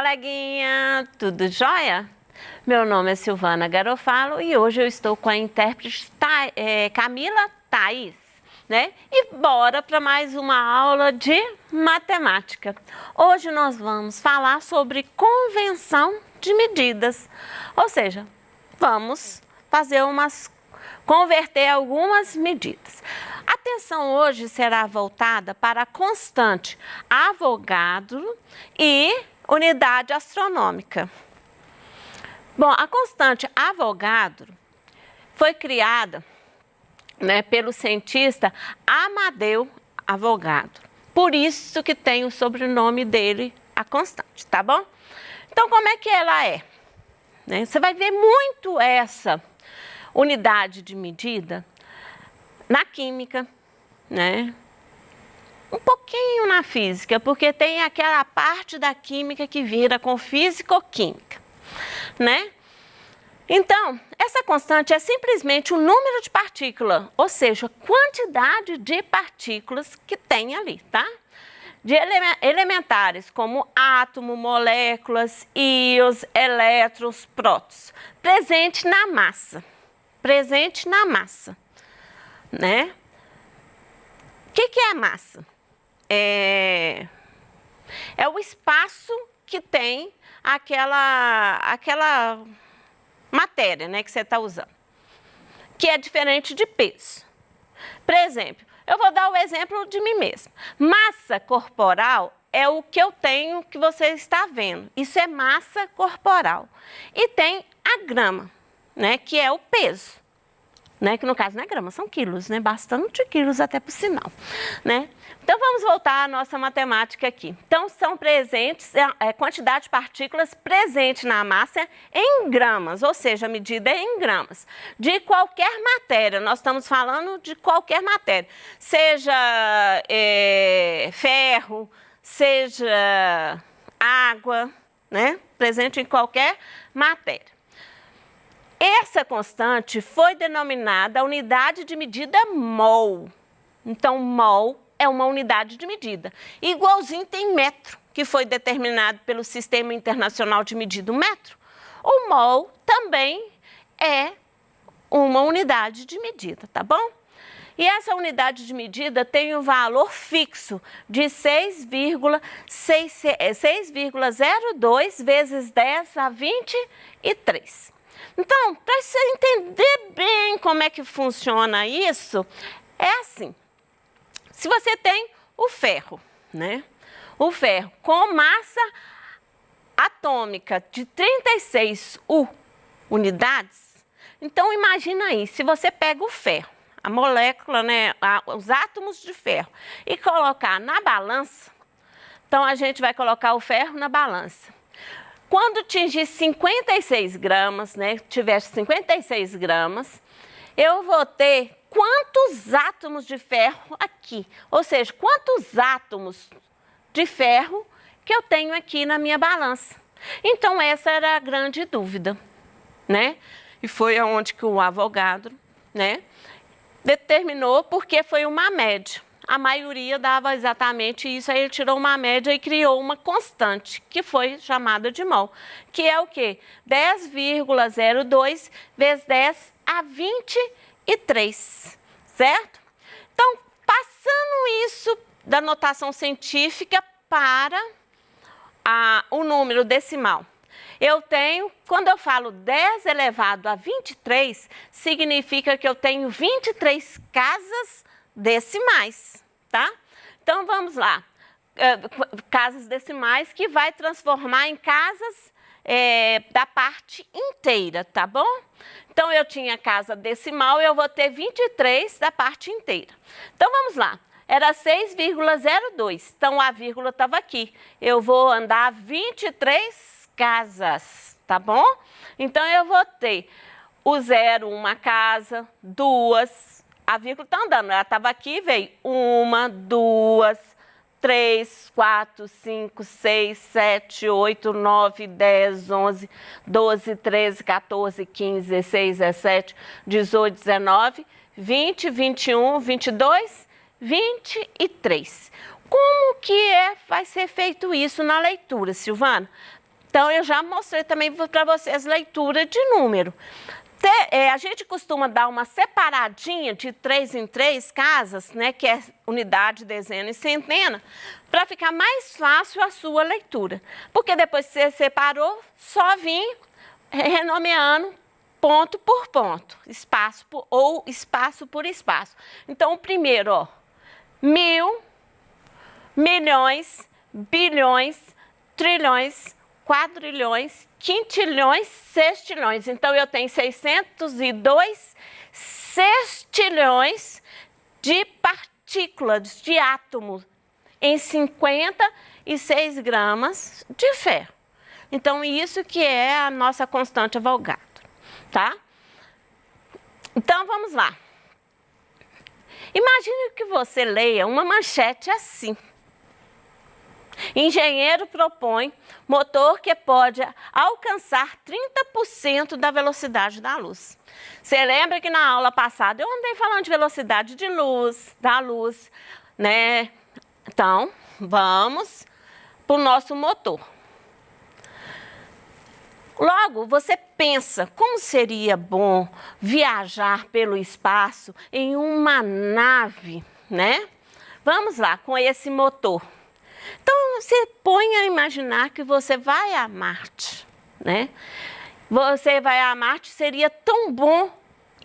coleguinha, tudo jóia? Meu nome é Silvana Garofalo e hoje eu estou com a intérprete Camila Thaís, né? E bora para mais uma aula de matemática. Hoje nós vamos falar sobre convenção de medidas, ou seja, vamos converter algumas medidas. A atenção hoje será voltada para a constante Avogadro e unidade astronômica. Bom, a constante Avogadro foi criada, né, pelo cientista Amadeu Avogadro. Por isso que tem o sobrenome dele, a constante, tá bom? Então, como é que ela é? Né? Você vai ver muito essa unidade de medida na química, né? Um pouquinho na física, porque tem aquela parte da química que vira com físico-química, né? Então, essa constante é simplesmente o número de partículas, ou seja, a quantidade de partículas que tem ali, tá? De elementares, como átomo, moléculas, íons, elétrons, prótons, presente na massa, né? O que é a massa? É o espaço que tem aquela matéria, né, que você está usando, que é diferente de peso. Por exemplo, eu vou dar o exemplo de mim mesma. Massa corporal é o que eu tenho, que você está vendo. Isso é massa corporal. E tem a grama, né, que é o peso, né, que no caso não é grama, são quilos, né, bastante quilos até por sinal, né. Então vamos voltar à nossa matemática aqui. Então são presentes, quantidade de partículas presente na massa em gramas, ou seja, a medida é em gramas, de qualquer matéria. Nós estamos falando de qualquer matéria, seja ferro, seja água, né, presente em qualquer matéria. Essa constante foi denominada unidade de medida mol. Então, mol é uma unidade de medida. Igualzinho tem metro, que foi determinado pelo Sistema Internacional de Medida, o metro. O mol também é uma unidade de medida, tá bom? E essa unidade de medida tem um valor fixo de 6,02 vezes 10 a 23. Então, para você entender bem como é que funciona isso, é assim. Se você tem o ferro, né? O ferro com massa atômica de 36 unidades, então imagina aí, se você pega o ferro, a molécula, né, os átomos de ferro, e colocar na balança, então a gente vai colocar o ferro na balança. Quando atingir 56 gramas, né, tiver 56 gramas, eu vou ter quantos átomos de ferro aqui, ou seja, quantos átomos de ferro que eu tenho aqui na minha balança. Então, essa era a grande dúvida, né? E foi aonde que o Avogadro, né, determinou, porque foi uma média. A maioria dava exatamente isso, aí ele tirou uma média e criou uma constante, que foi chamada de mol, que é o quê? 10,02 vezes 10 a 23, certo? Então, passando isso da notação científica para o número decimal. Eu tenho, quando eu falo 10 elevado a 23, significa que eu tenho 23 casas decimais, tá? Então, vamos lá. Casas decimais que vai transformar em casas da parte inteira, tá bom? Então, eu tinha casa decimal, eu vou ter 23 da parte inteira. Então, vamos lá. Era 6,02. Então, a vírgula estava aqui. Eu vou andar 23 casas, tá bom? Então, eu vou ter o 0, uma casa, 2. A vírgula está andando. Ela estava aqui, veio 1, 2, 3, 4, 5, 6, 7, 8, 9, 10, 11, 12, 13, 14, 15, 16, 17, 18, 19, 20, 21, 22, 23. Como que vai ser feito isso na leitura, Silvana? Então, eu já mostrei também para vocês leitura de número. A gente costuma dar uma separadinha de 3 em 3 casas, né, que é unidade, dezena e centena, para ficar mais fácil a sua leitura. Porque depois que você separou, só vim renomeando ponto por ponto, espaço por espaço. Então, o primeiro, ó, 1000, milhões, bilhões, trilhões, quadrilhões, quintilhões, sextilhões. Então, eu tenho 602 sextilhões de partículas, de átomos, em 56 gramas de ferro. Então, isso que é a nossa constante Avogadro, tá? Então, vamos lá. Imagine que você leia uma manchete assim. Engenheiro propõe motor que pode alcançar 30% da velocidade da luz. Você lembra que na aula passada eu andei falando de velocidade de luz, da luz, né? Então, vamos para o nosso motor. Logo, você pensa como seria bom viajar pelo espaço em uma nave, né? Vamos lá, com esse motor. Então, você põe a imaginar que você vai a Marte, né? Você vai a Marte, seria tão bom.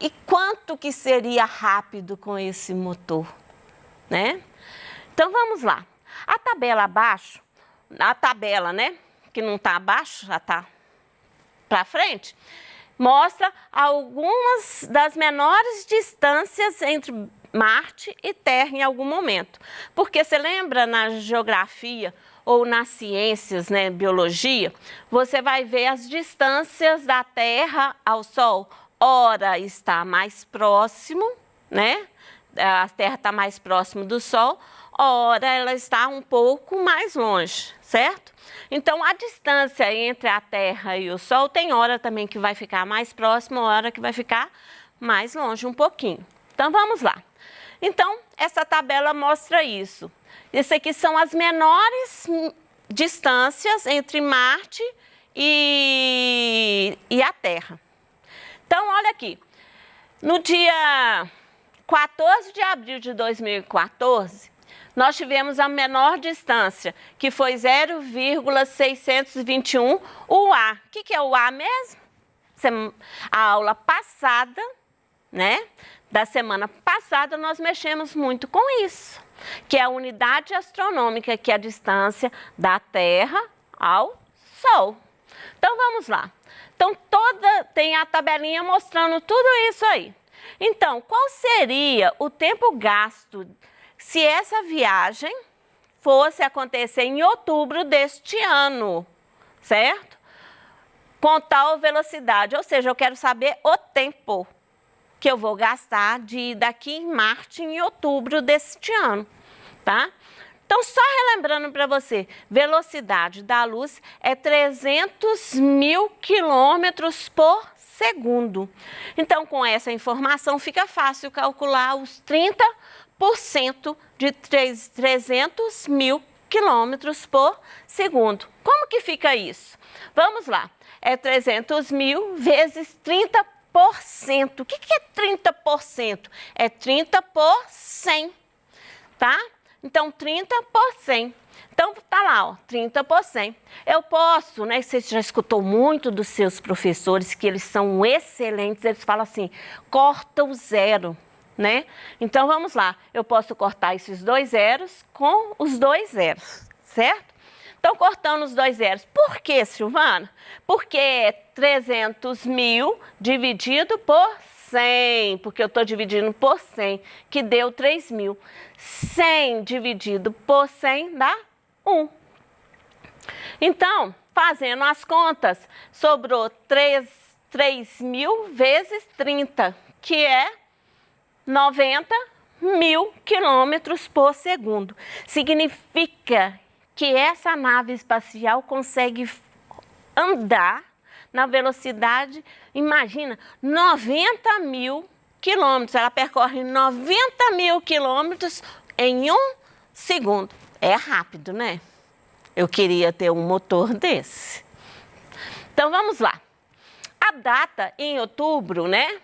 E quanto que seria rápido com esse motor, né? Então, vamos lá. A tabela abaixo, a tabela, né? Que não está abaixo, já está para frente, mostra algumas das menores distâncias entre Marte e Terra em algum momento. Porque você lembra na geografia ou nas ciências, né, biologia, você vai ver as distâncias da Terra ao Sol. Ora está mais próximo, né? A Terra está mais próximo do Sol, ora ela está um pouco mais longe, certo? Então, a distância entre a Terra e o Sol tem hora também que vai ficar mais próximo, hora que vai ficar mais longe um pouquinho. Então, vamos lá. Então, essa tabela mostra isso. Esse aqui são as menores distâncias entre Marte e a Terra. Então, olha aqui. No dia 14 de abril de 2014, nós tivemos a menor distância, que foi 0,621 UA. O que é o UA mesmo? A aula passada, né? Da semana passada, nós mexemos muito com isso, que é a unidade astronômica, que é a distância da Terra ao Sol. Então, vamos lá. Então, tem a tabelinha mostrando tudo isso aí. Então, qual seria o tempo gasto se essa viagem fosse acontecer em outubro deste ano, certo? Com tal velocidade, ou seja, eu quero saber o tempo que eu vou gastar de ir daqui em Marte em outubro deste ano, tá? Então, só relembrando para você, velocidade da luz é 300 mil quilômetros por segundo. Então, com essa informação, fica fácil calcular os 30% de 300 mil quilômetros por segundo. Como que fica isso? Vamos lá, é 300 mil vezes 30%. O que é 30%? É 30 por 100, tá? Então, 30 por 100. Então, tá lá, ó, 30 por 100. Eu posso, né, você já escutou muito dos seus professores, que eles são excelentes, eles falam assim, corta o zero, né? Então, vamos lá, eu posso cortar esses 2 zeros com os 2 zeros, certo? Então, cortando os 2 zeros. Por quê, Silvana? Porque é 300 mil dividido por 100, porque eu estou dividindo por 100, que deu 3 mil. 100 dividido por 100 dá 1. Então, fazendo as contas, sobrou 3 mil vezes 30, que é 90 mil quilômetros por segundo. Significa que essa nave espacial consegue andar na velocidade, imagina, 90 mil quilômetros. Ela percorre 90 mil quilômetros em 1 segundo. É rápido, né? Eu queria ter um motor desse, Então, vamos lá. A data em outubro, né?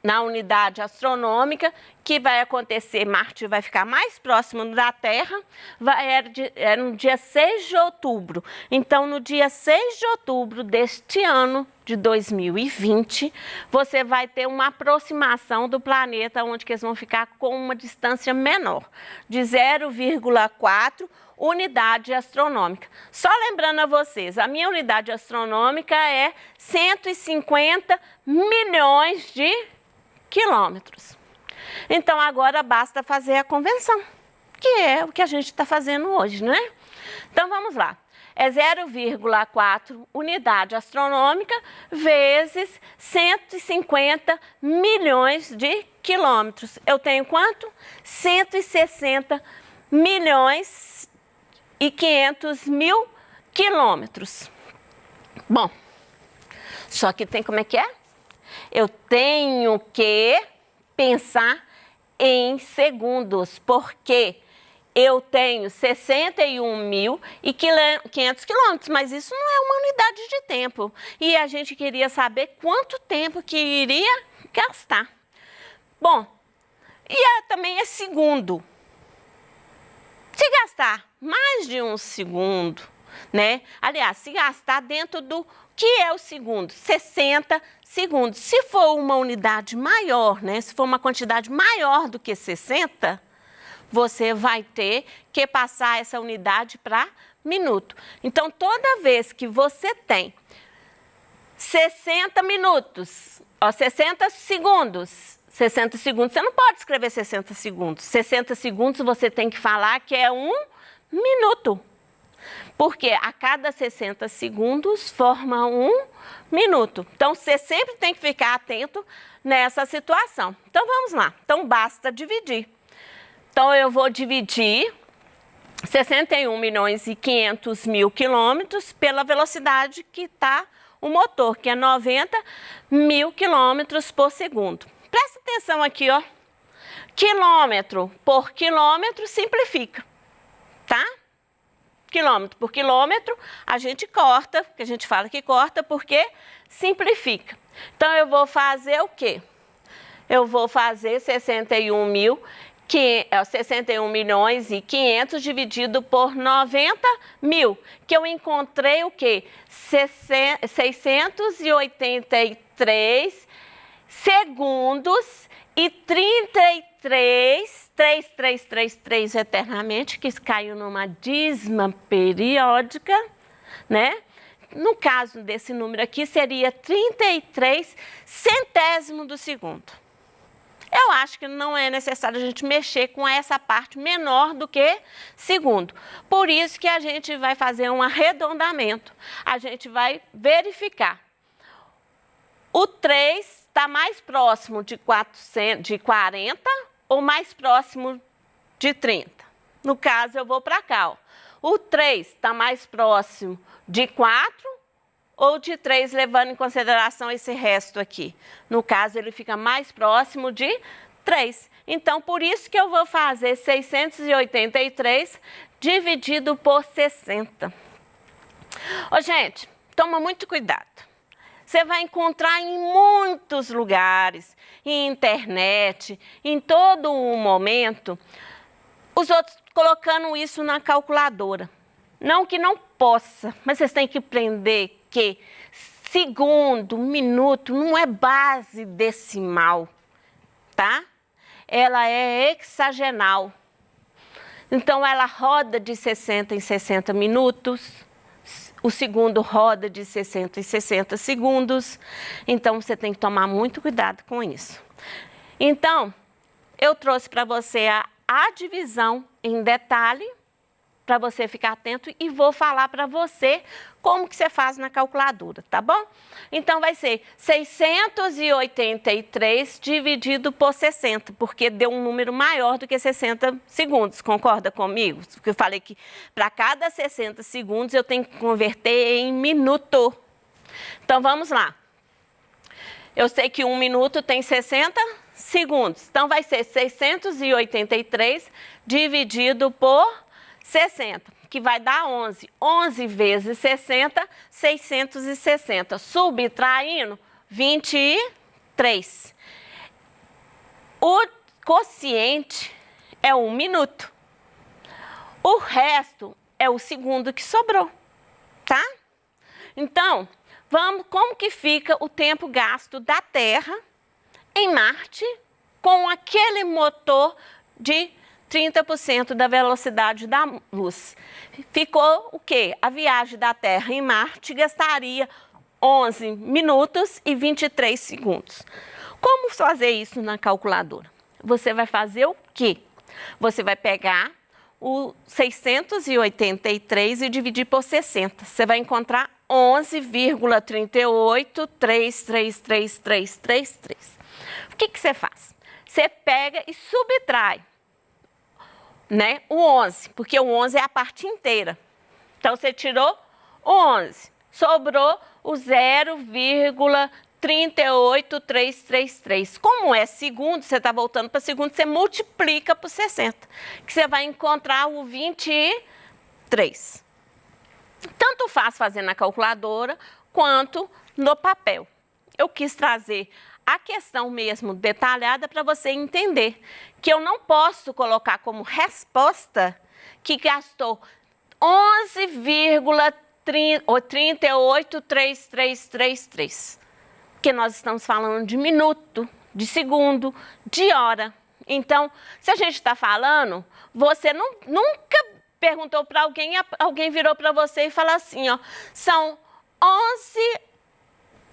Na unidade astronômica, que vai acontecer, Marte vai ficar mais próximo da Terra, é no dia 6 de outubro. Então, no dia 6 de outubro deste ano de 2020, você vai ter uma aproximação do planeta, onde que eles vão ficar com uma distância menor, de 0,4 unidade astronômica. Só lembrando a vocês, a minha unidade astronômica é 150 milhões de quilômetros. Então, agora basta fazer a conversão, que é o que a gente está fazendo hoje, não é? Então, vamos lá. É 0,4 unidade astronômica vezes 150 milhões de quilômetros. Eu tenho quanto? 160 milhões e 500 mil quilômetros. Bom, só que tem como é que é? Eu tenho que pensar em segundos, porque eu tenho 61.500 quilômetros, mas isso não é uma unidade de tempo. E a gente queria saber quanto tempo que iria gastar. Bom, e também é segundo. Se gastar mais de um segundo, né? Aliás, se gastar dentro do que é o segundo, 60 segundos. Se for uma unidade maior, né? Se for uma quantidade maior do que 60, você vai ter que passar essa unidade para minuto. Então, toda vez que você tem 60 minutos, 60 segundos, você não pode escrever 60 segundos. 60 segundos você tem que falar que é um minuto. Porque a cada 60 segundos forma um minuto. Então, você sempre tem que ficar atento nessa situação. Então, vamos lá. Então, basta dividir. Então, eu vou dividir 61 milhões e 500 mil quilômetros pela velocidade que está o motor, que é 90 mil quilômetros por segundo. Presta atenção aqui, ó. Quilômetro por quilômetro simplifica, tá? Quilômetro por quilômetro, a gente corta, que a gente fala que corta porque simplifica. Então, eu vou fazer o quê? Eu vou fazer 61 milhões e 500 dividido por 90 mil, que eu encontrei o quê? 683 segundos e 33 eternamente, que caiu numa dízima periódica, né? No caso desse número aqui, seria 33 centésimos do segundo. Eu acho que não é necessário a gente mexer com essa parte menor do que segundo. Por isso que a gente vai fazer um arredondamento. A gente vai verificar. O 3 está mais próximo de 40 ou mais próximo de 30. No caso, eu vou para cá. Ó. O 3 está mais próximo de 4 ou de 3, levando em consideração esse resto aqui. No caso, ele fica mais próximo de 3. Então, por isso que eu vou fazer 683 dividido por 60. Ô, gente, toma muito cuidado. Você vai encontrar em muitos lugares, em internet, em todo o momento, os outros colocando isso na calculadora. Não que não possa, mas vocês têm que aprender que segundo, minuto, não é base decimal, tá? Ela é hexagonal. Então, ela roda de 60 em 60 minutos. O segundo roda de 60 em 60 segundos. Então, você tem que tomar muito cuidado com isso. Então, eu trouxe para você a divisão em detalhe, para você ficar atento, e vou falar para você como que você faz na calculadora, tá bom? Então, vai ser 683 dividido por 60, porque deu um número maior do que 60 segundos, concorda comigo? Porque eu falei que para cada 60 segundos eu tenho que converter em minuto. Então, vamos lá. Eu sei que um minuto tem 60 segundos, então vai ser 683 dividido por 60. que vai dar 11. 11 vezes 60, 660. Subtraindo, 23. O quociente é 1 minuto. O resto é o segundo que sobrou, tá? Então, como que fica o tempo gasto da Terra em Marte com aquele motor de 30% da velocidade da luz? Ficou o quê? A viagem da Terra em Marte gastaria 11 minutos e 23 segundos. Como fazer isso na calculadora? Você vai fazer o quê? Você vai pegar o 683 e dividir por 60. Você vai encontrar 11,38333333. O que você faz? Você pega e subtrai, né, o 11, porque o 11 é a parte inteira. Então, você tirou o 11, sobrou o 0,38333. Como é segundo, você está voltando para segundo, você multiplica por 60, que você vai encontrar o 23. Tanto faz fazer na calculadora quanto no papel. Eu quis trazer a questão mesmo detalhada para você entender que eu não posso colocar como resposta que gastou 11,38333, porque nós estamos falando de minuto, de segundo, de hora. Então, se a gente está falando, você nunca perguntou para alguém, alguém virou para você e falou assim, ó, são 11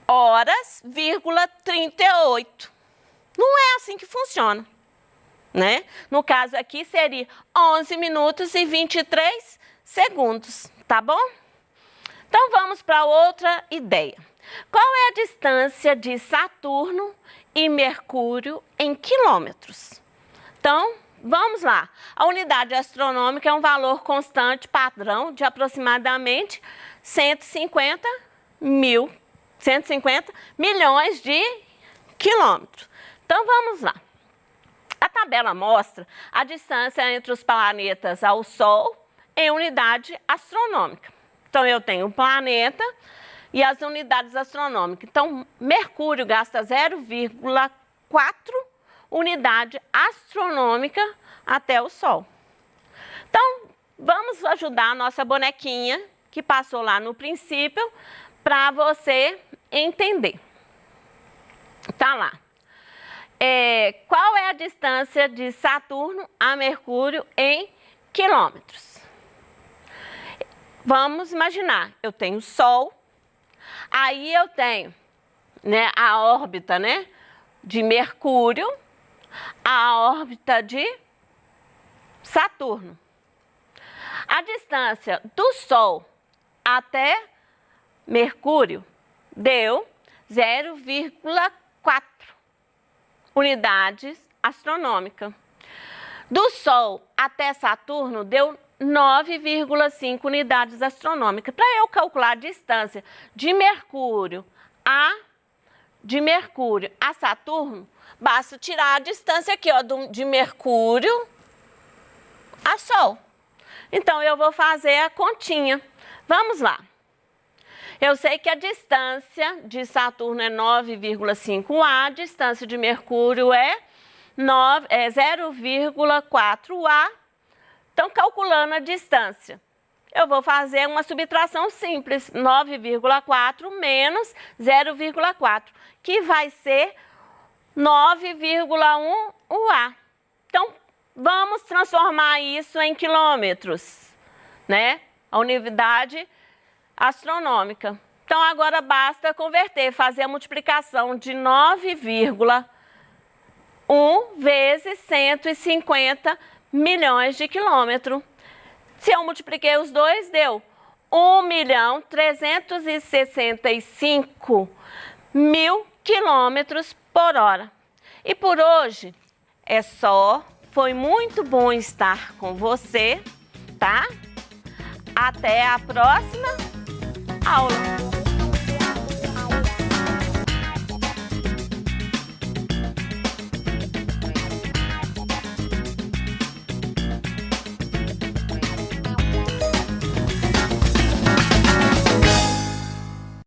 horas, 38. Não é assim que funciona, né? No caso aqui seria 11 minutos e 23 segundos, tá bom? Então vamos para outra ideia. Qual é a distância de Saturno e Mercúrio em quilômetros? Então, vamos lá. A unidade astronômica é um valor constante padrão de aproximadamente 150 milhões de quilômetros. Então, vamos lá. A tabela mostra a distância entre os planetas ao Sol em unidade astronômica. Então, eu tenho o planeta e as unidades astronômicas. Então, Mercúrio gasta 0,4 unidade astronômica até o Sol. Então, vamos ajudar a nossa bonequinha, que passou lá no princípio, para você entender. Tá lá. Qual é a distância de Saturno a Mercúrio em quilômetros? Vamos imaginar, eu tenho o Sol, aí eu tenho, né, a órbita, né, de Mercúrio, a órbita de Saturno. A distância do Sol até Mercúrio deu 0,4 unidades astronômicas. Do Sol até Saturno deu 9,5 unidades astronômicas. Para eu calcular a distância de Mercúrio a Saturno, basta tirar a distância aqui, ó, de Mercúrio a Sol. Então, eu vou fazer a continha. Vamos lá. Eu sei que a distância de Saturno é 9,5 A, a distância de Mercúrio é 0,4 A. Então, calculando a distância, eu vou fazer uma subtração simples, 9,4 menos 0,4, que vai ser 9,1 UA. Então, vamos transformar isso em quilômetros, né? A unidade astronômica. Então, agora basta converter, fazer a multiplicação de 9,1 vezes 150 milhões de quilômetros. Se eu multipliquei os dois, deu 1.365.000 quilômetros por hora. E por hoje é só. Foi muito bom estar com você, tá? Até a próxima aula.